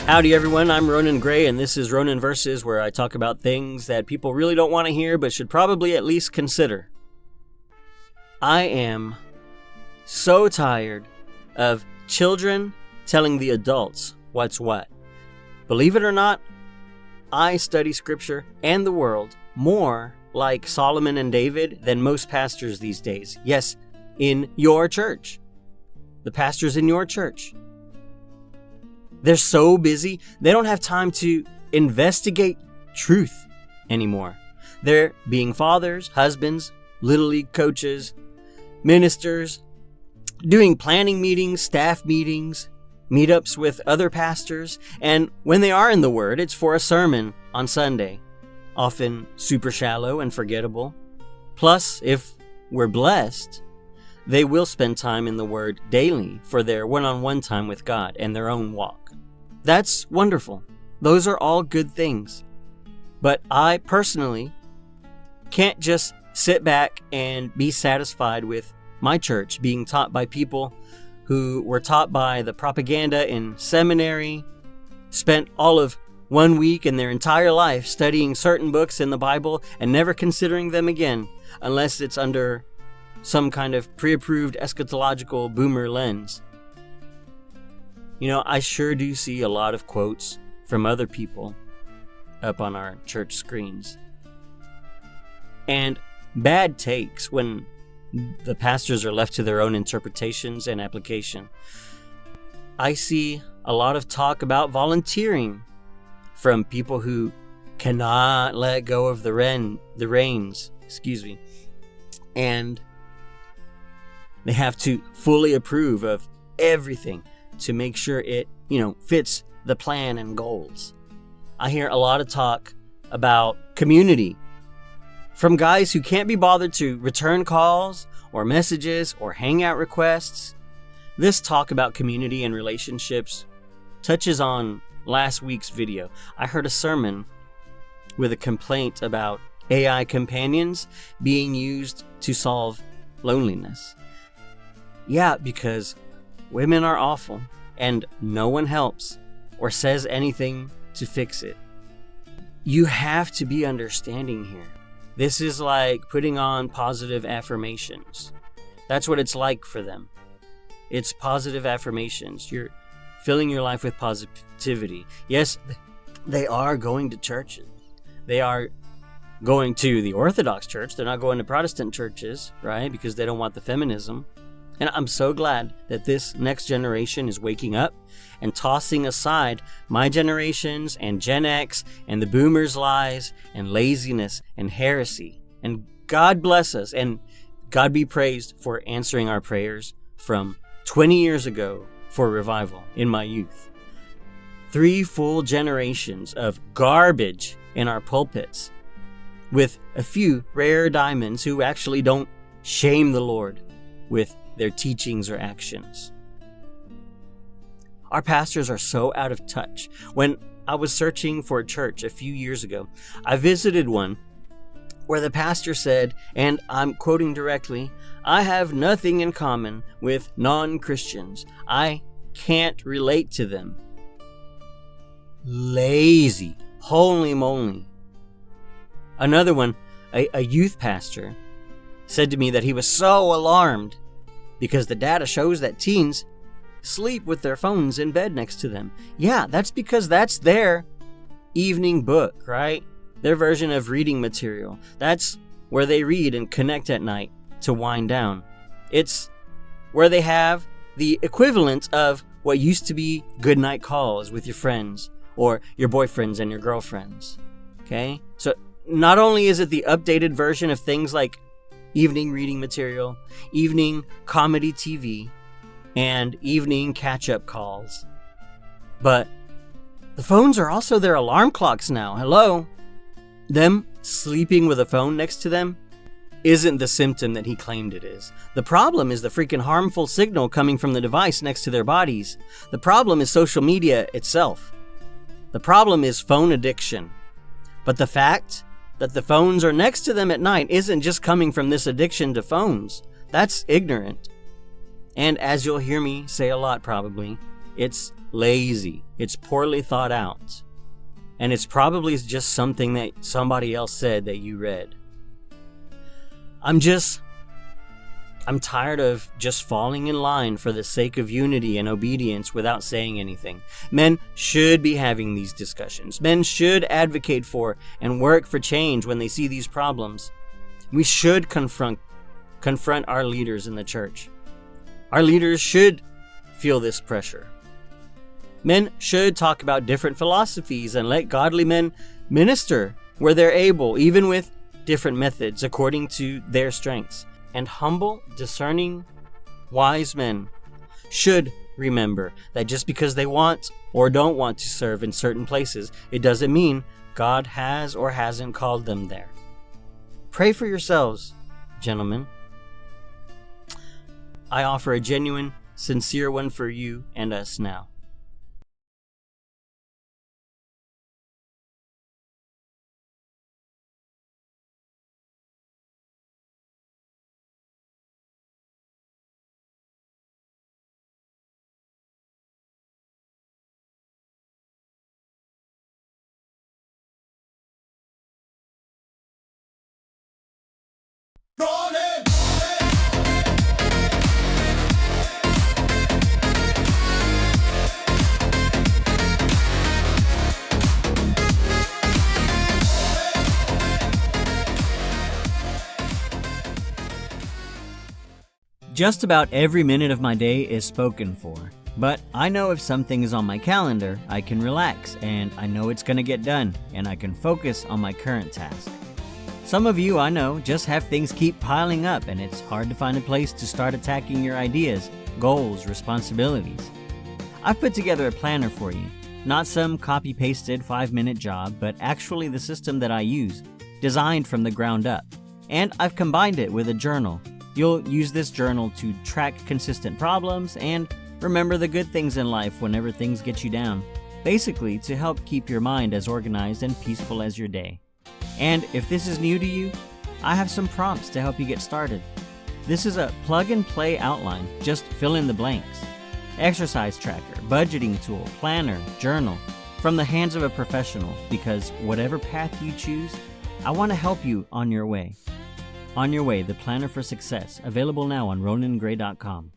Howdy everyone, I'm Ronin Gray, and this is Ronin Verses, where I talk about things that people really don't want to hear but should probably at least consider. I am so tired of children telling the adults what's what. Believe it or not, I study scripture and the world more like Solomon and David than most pastors these days. Yes, in your church. The pastors in your church. They're so busy, they don't have time to investigate truth anymore. They're being fathers, husbands, little league coaches, ministers, doing planning meetings, staff meetings, meetups with other pastors, and when they are in the Word, it's for a sermon on Sunday, often super shallow and forgettable. Plus, if we're blessed, they will spend time in the Word daily for their one-on-one time with God and their own walk. That's wonderful. Those are all good things. But I personally can't just sit back and be satisfied with my church being taught by people who were taught by the propaganda in seminary, spent all of 1 week in their entire life studying certain books in the Bible and never considering them again, unless it's under some kind of pre-approved eschatological boomer lens. You know, I sure do see a lot of quotes from other people up on our church screens. And bad takes when the pastors are left to their own interpretations and application. I see a lot of talk about volunteering from people who cannot let go of the reins, and they have to fully approve of everything to make sure it, fits the plan and goals. I hear a lot of talk about community from guys who can't be bothered to return calls or messages or hangout requests. This talk about community and relationships touches on last week's video. I heard a sermon with a complaint about AI companions being used to solve loneliness. Yeah, because women are awful, and no one helps or says anything to fix it. You have to be understanding here. This is like putting on positive affirmations. That's what it's like for them. It's positive affirmations. You're filling your life with positivity. Yes, they are going to churches. They are going to the Orthodox Church. They're not going to Protestant churches, right? Because they don't want the feminism. And I'm so glad that this next generation is waking up and tossing aside my generation's and Gen X and the boomers' lies and laziness and heresy. And God bless us, and God be praised for answering our prayers from 20 years ago for revival in my youth. 3 full generations of garbage in our pulpits, with a few rare diamonds who actually don't shame the Lord with their teachings or actions. Our pastors are so out of touch. When I was searching for a church a few years ago, I visited one where the pastor said, and I'm quoting directly, "I have nothing in common with non-Christians. I can't relate to them." Lazy. Holy moly. Another one, a youth pastor, said to me that he was so alarmed because the data shows that teens sleep with their phones in bed next to them. Yeah, that's because that's their evening book, right? Their version of reading material. That's where they read and connect at night to wind down. It's where they have the equivalent of what used to be good night calls with your friends or your boyfriends and your girlfriends. Okay? So not only is it the updated version of things like evening reading material, evening comedy TV, and evening catch-up calls, but the phones are also their alarm clocks now. Hello? Them sleeping with a phone next to them isn't the symptom that he claimed it is. The problem is the freaking harmful signal coming from the device next to their bodies. The problem is social media itself. The problem is phone addiction. But the fact that the phones are next to them at night isn't just coming from this addiction to phones. That's ignorant. And as you'll hear me say a lot probably, It's lazy. It's poorly thought out. And it's probably just something that somebody else said that you read. I'm tired of just falling in line for the sake of unity and obedience without saying anything. Men should be having these discussions. Men should advocate for and work for change when they see these problems. We should confront our leaders in the church. Our leaders should feel this pressure. Men should talk about different philosophies and let godly men minister where they're able, even with different methods according to their strengths. And humble, discerning, wise men should remember that just because they want or don't want to serve in certain places, it doesn't mean God has or hasn't called them there. Pray for yourselves, gentlemen. I offer a genuine, sincere one for you and us now. Ronin! Just about every minute of my day is spoken for, but I know if something is on my calendar, I can relax and I know it's going to get done and I can focus on my current task. Some of you, I know, just have things keep piling up and it's hard to find a place to start attacking your ideas, goals, responsibilities. I've put together a planner for you, not some copy-pasted 5-minute job, but actually the system that I use, designed from the ground up. And I've combined it with a journal. You'll use this journal to track consistent problems and remember the good things in life whenever things get you down. Basically, to help keep your mind as organized and peaceful as your day. And if this is new to you, I have some prompts to help you get started. This is a plug-and-play outline, just fill in the blanks. Exercise tracker, budgeting tool, planner, journal, from the hands of a professional, because whatever path you choose, I want to help you on your way. On Your Way, the Planner for Success, available now on RoninGray.com.